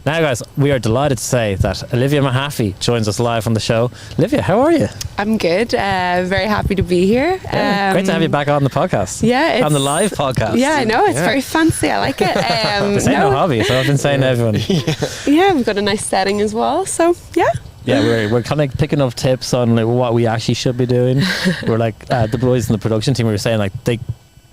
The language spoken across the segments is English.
Now, guys, we are delighted to say that Olivia Mehaffey joins us live on the show. Olivia, how are you? I'm good. Very happy to be here. Yeah, great to have you back on the podcast. Yeah, on the live podcast. Yeah, I know. It's very fancy. I like it. This ain't no hobby, so I've been saying to everyone. Yeah, we've got a nice setting as well. So, yeah. Yeah, we're kind of picking up tips on like, what we actually should be doing. We're like the boys in the production team. We were saying like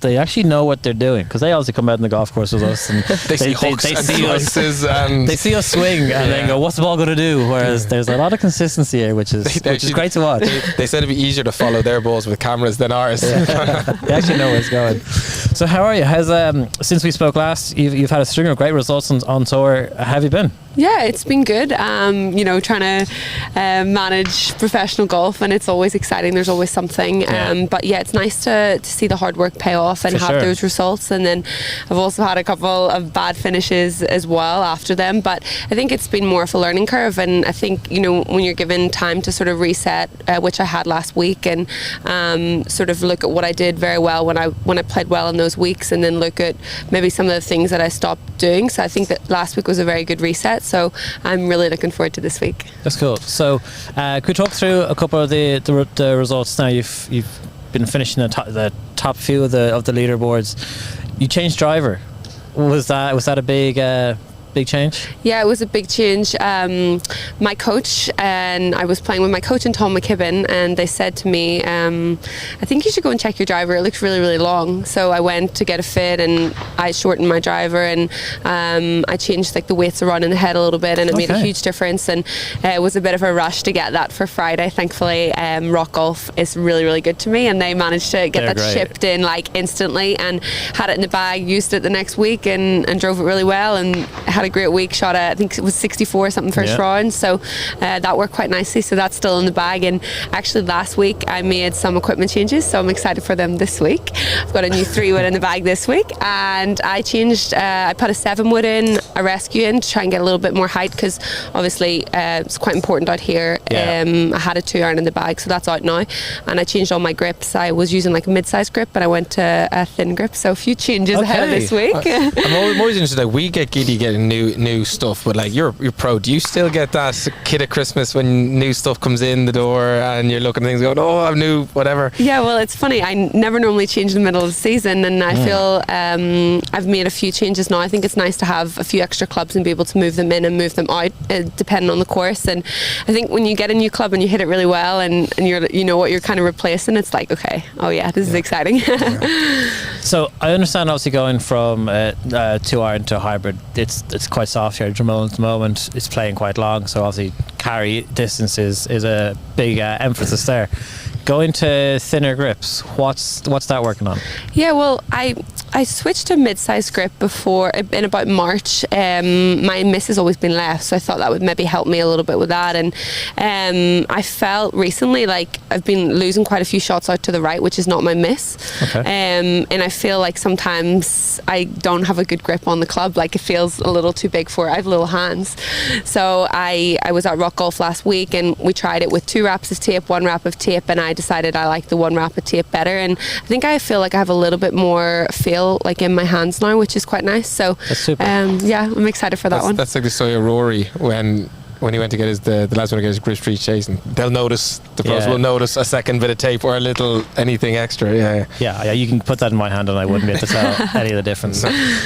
they actually know what they're doing because they also come out on the golf course with us and they see hooks and slices and they see us swing and then go, what's the ball going to do? Whereas there's a lot of consistency here, which is great to watch. They said it'd be easier to follow their balls with cameras than ours. They actually know where it's going. So how are you? How's since we spoke last, you've had a string of great results on tour. How have you been? Yeah, it's been good. Trying to manage professional golf, and it's always exciting. There's always something. But yeah, it's nice to see the hard work pay off and have those results. And then I've also had a couple of bad finishes as well after them. But I think it's been more of a learning curve. And I think, when you're given time to sort of reset, which I had last week, and sort of look at what I did very well when I played well in those weeks, and then look at maybe some of the things that I stopped doing. So I think that last week was a very good reset. So I'm really looking forward to this week. That's cool. So could we talk through a couple of the results now? You've been finishing the top few of the leaderboards. You changed driver. Was that a big change? Yeah, it was a big change. My coach, and I was playing with my coach and Tom McKibben, and they said to me, I think you should go and check your driver. It looks really, really long. So I went to get a fit, and I shortened my driver, and I changed the weights around in the head a little bit, and it made a huge difference. And it was a bit of a rush to get that for Friday. Thankfully, Rock Golf is really, really good to me, and they managed to get shipped in instantly, and had it in the bag, used it the next week, and drove it really well, and had a great week. Shot at, I think it was 64 something first round, so that worked quite nicely. So that's still in the bag. And actually last week I made some equipment changes, so I'm excited for them this week. I've got a new 3-wood in the bag this week, and I changed. I put a 7-wood in, a rescue in, to try and get a little bit more height, because obviously it's quite important out here. I had a 2-iron in the bag, so that's out now. And I changed all my grips. I was using a mid-size grip, but I went to a thin grip. So a few changes ahead of this week. I'm always interested. We get giddy getting new stuff, but you're pro. Do you still get that kid at Christmas when new stuff comes in the door and you're looking at things going, oh, I'm new, whatever? Yeah, well, it's funny. I never normally change in the middle of the season, and I feel I've made a few changes now. I think it's nice to have a few extra clubs and be able to move them in and move them out, depending on the course. And I think when you get a new club and you hit it really well, and you know what you're kind of replacing, it's like, okay, oh yeah, this is exciting. So I understand, obviously, going from 2-iron to a hybrid, it's quite soft here at Dromoland at the moment. It's playing quite long, so obviously carry distance is a big emphasis there. Going to thinner grips, what's that working on? Yeah, well, I switched to mid-size grip before in about March. My miss has always been left, so I thought that would maybe help me a little bit with that. And I felt recently like I've been losing quite a few shots out to the right, which is not my miss. And I feel like sometimes I don't have a good grip on the club. Like it feels a little too big for it. I have little hands. So I was at Rock Golf last week, and we tried it with 2 wraps of tape, 1 wrap of tape, and I decided I like the 1 wrap of tape better. And I think I feel like I have a little bit more feel in my hands now, which is quite nice. So that's super. I'm excited for that one. That's like the story of Rory when he went to get the lads went to get his grip street chasing. They'll notice, the pros will notice a second bit of tape or a little anything extra. Yeah, you can put that in my hand and I wouldn't be able to tell any of the difference.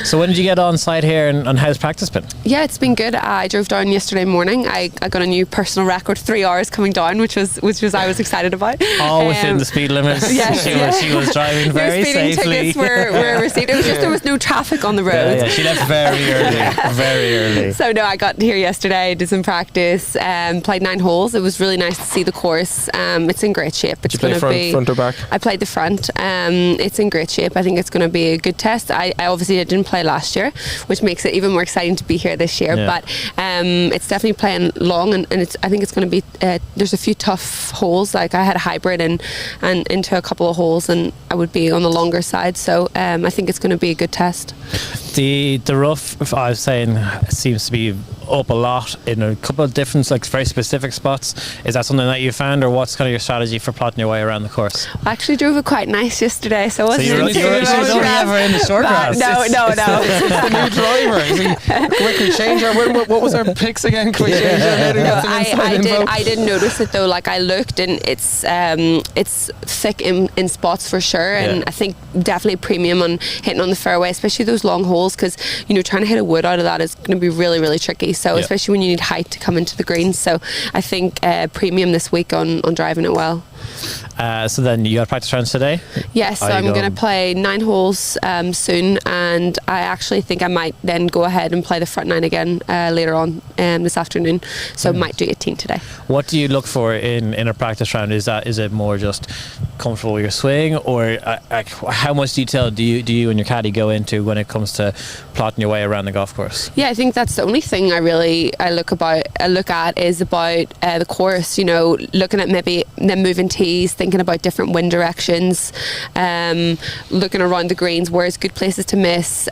So when did you get on site here, and how's practice been? Yeah, it's been good. I drove down yesterday morning. I got a new personal record, 3 hours coming down, which was I was excited about. All within the speed limits. She was driving very safely. Tickets were received. It was just there was no traffic on the road. Yeah, she left very early. So no, I got here yesterday, did some practice, played 9 holes. It was really nice to see the course. It's in great shape. It's going to be front or back? I played the front. It's in great shape. I think it's going to be a good test. I obviously didn't play last year, which makes it even more exciting to be here this year. But it's definitely playing long, and I think it's going to be. There's a few tough holes. Like I had a hybrid and into a couple of holes, and I would be on the longer side. So I think it's going to be a good test. The rough, I was saying, seems to be up a lot in a couple of different, like, very specific spots. Is that something that you found, or what's kind of your strategy for plotting your way around the course? I actually drove it quite nice yesterday, so I wasn't you're only ever in the short grass. No. The new driver. Can we change our? What was our picks again? Can we change our? I did notice it though. Like, I looked, and it's thick in spots for sure, and I think definitely premium on hitting on the fairway, especially those long holes, because trying to hit a wood out of that is going to be really, really tricky. So especially when you need height to come into the greens. So I think premium this week on driving it well. So then you got practice rounds today? Yes, so I'm going to play 9 holes soon, and I actually think I might then go ahead and play the front 9 again later on this afternoon. So I might do 18 today. What do you look for in a practice round? Is it more just comfortable with your swing, or how much detail do you and your caddy go into when it comes to plotting your way around the golf course? Yeah, I think that's the only thing I look at is about the course. Looking at maybe them moving tees, thinking about different wind directions, looking around the greens, where's good places to miss,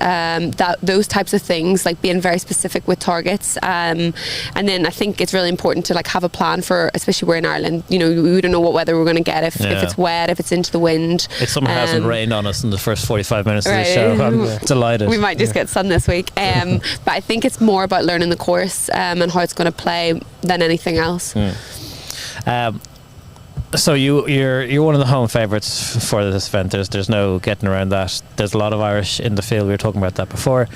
those types of things, like being very specific with targets. And then I think it's really important to have a plan for, especially we're in Ireland, we don't know what weather we're going to get, if it's wet, if it's into the wind. It somehow hasn't rained on us in the first 45 minutes of the show. I'm delighted. We might just get sun this week. But I think it's more about learning the course and how it's going to play than anything else. So you're one of the home favourites for this event. There's no getting around that. There's a lot of Irish in the field. We were talking about that before.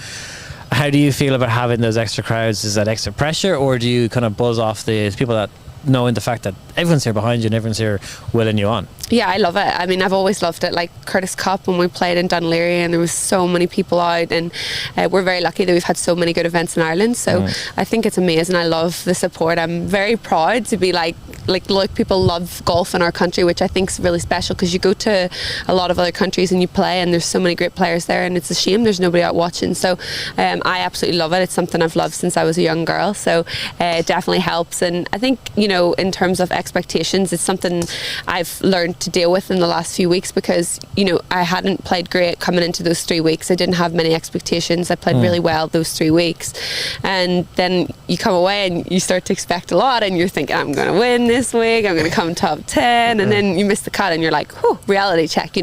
How do you feel about having those extra crowds? Is that extra pressure, or do you kind of buzz off the people that knowing the fact that everyone's here behind you and everyone's here willing you on? Yeah, I love it. I mean, I've always loved it. Like Curtis Cup, when we played in Dunleary, and there was so many people out, and we're very lucky that we've had so many good events in Ireland. So I think it's amazing. I love the support. I'm very proud to be like people love golf in our country, which I think is really special, because you go to a lot of other countries and you play, and there's so many great players there, and it's a shame there's nobody out watching. So I absolutely love it. It's something I've loved since I was a young girl. So it definitely helps. And I think, in terms of expectations, it's something I've learned to deal with in the last few weeks, because I hadn't played great coming into those 3 weeks. I didn't have many expectations. I played really well those 3 weeks, and then you come away and you start to expect a lot, and you're thinking, I'm going to win this week, I'm going to come top 10, and then you miss the cut and you're like, whew, reality check.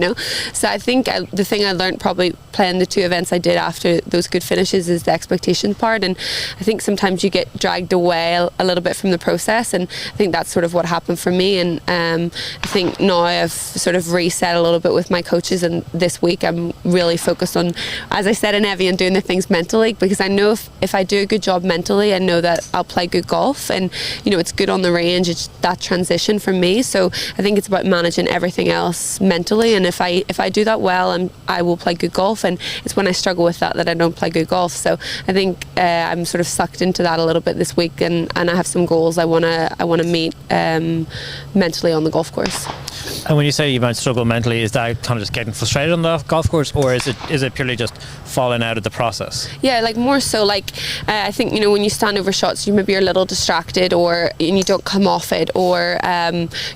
So I think the thing I learned probably playing the 2 events I did after those good finishes is the expectation part, and I think sometimes you get dragged away a little bit from the process, and I think that's sort of what happened for me. And I think now I've sort of reset a little bit with my coaches, and this week I'm really focused on, as I said in Evian, doing the things mentally, because I know if I do a good job mentally, I know that I'll play good golf, and it's good on the range. It's that transition for me. So I think it's about managing everything else mentally, and if I do that well, I will play good golf, and it's when I struggle with that I don't play good golf. So I think I'm sort of sucked into that a little bit this week, and I have some goals I want to meet mentally on the golf course. And when you say you might struggle mentally, is that kind of just getting frustrated on the golf course, or is it purely just falling out of the process? Yeah, more so I think when you stand over shots, you maybe you're a little distracted, and you don't come off it, or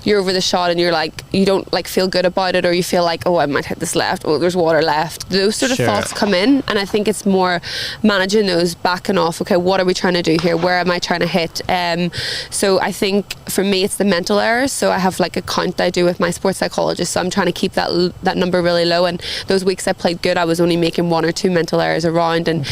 you're over the shot and you're you don't feel good about it, or you feel like, oh, I might hit this left, oh, there's water left. Those sort of thoughts come in, and I think it's more managing those, backing off. Okay, what are we trying to do here? Where am I trying to hit? So I think for me it's the mental errors. So I have a count I do with my sports psychologist, so I'm trying to keep that number really low, and those weeks I played good, I was only making 1 or 2 mental errors around, and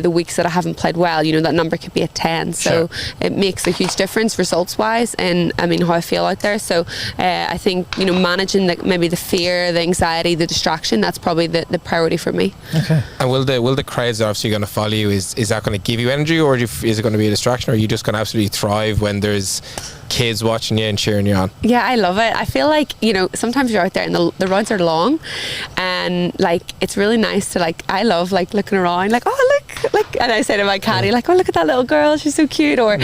the weeks that I haven't played well, that number could be a 10. So it makes a huge difference results wise, and how I feel out there. So I think managing maybe the fear, the anxiety, the distraction, that's probably the priority for me. Okay. And will the crowds obviously going to follow you? Is that going to give you energy, or is it going to be a distraction, or are you just going to absolutely thrive when there's kids watching you and cheering you on? Yeah, I love it. I feel like sometimes you're out there and the rounds are long, and it's really nice to I love looking around, oh look, and I say to my caddy oh, look at that little girl, she's so cute, or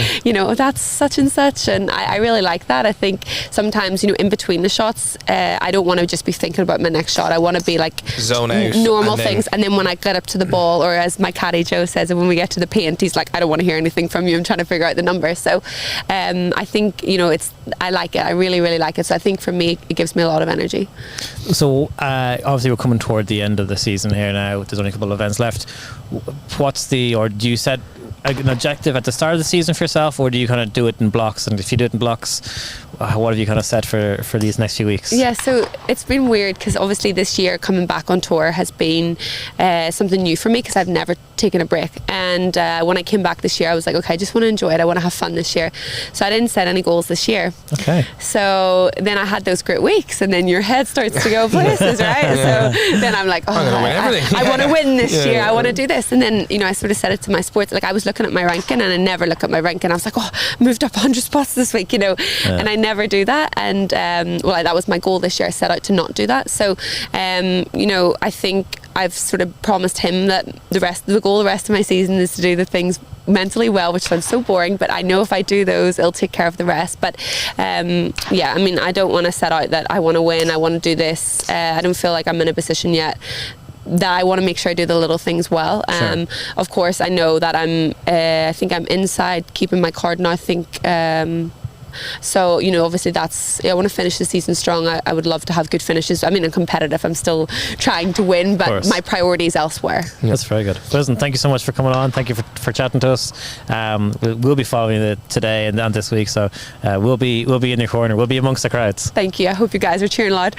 that's such and such, and I really like that. I think sometimes in between the shots, I don't want to just be thinking about my next shot. I want to be zone out, normal things, and then when I get up to the ball, or as my caddy Joe says, when we get to the paint, he's I don't want to hear anything from you, I'm trying to figure out the number. So I think I like it. I really, really like it. So I think for me, it gives me a lot of energy. So obviously we're coming toward the end of the season here now. There's only a couple of events left. Do you set an objective at the start of the season for yourself, or do you kind of do it in blocks? And if you do it in blocks, what have you kind of set for these next few weeks? Yeah, so it's been weird because obviously this year coming back on tour has been something new for me because I've never taken a break. And when I came back this year, I was like, okay, I just want to enjoy it. I want to have fun this year. So I didn't set any goals this year. Okay. So then I had those great weeks, and then your head starts to go places, right? So then I'm like, oh, I want to win this year. I want to do this. And then, I sort of said it to my sports. Like I was looking at my ranking, and I never look at my ranking. I was like, oh, I moved up 100 spots this week, and I never do that. And that was my goal this year. I set out to not do that. So, I think I've sort of promised him that the rest of my season is to do the things mentally well, which sounds so boring, but I know if I do those, it'll take care of the rest. But I don't want to set out that I want to win, I want to do this. I don't feel like I'm in a position yet that I want to make sure I do the little things well. Sure. Of course, I know that I think I'm inside keeping my card now. I think so, obviously I want to finish the season strong. I would love to have good finishes. I'm competitive. I'm still trying to win, but my priority is elsewhere. Yeah. That's very good. Listen, thank you so much for coming on. Thank you for chatting to us. We'll be following it today and this week, so we'll be in your corner. We'll be amongst the crowds. Thank you. I hope you guys are cheering loud.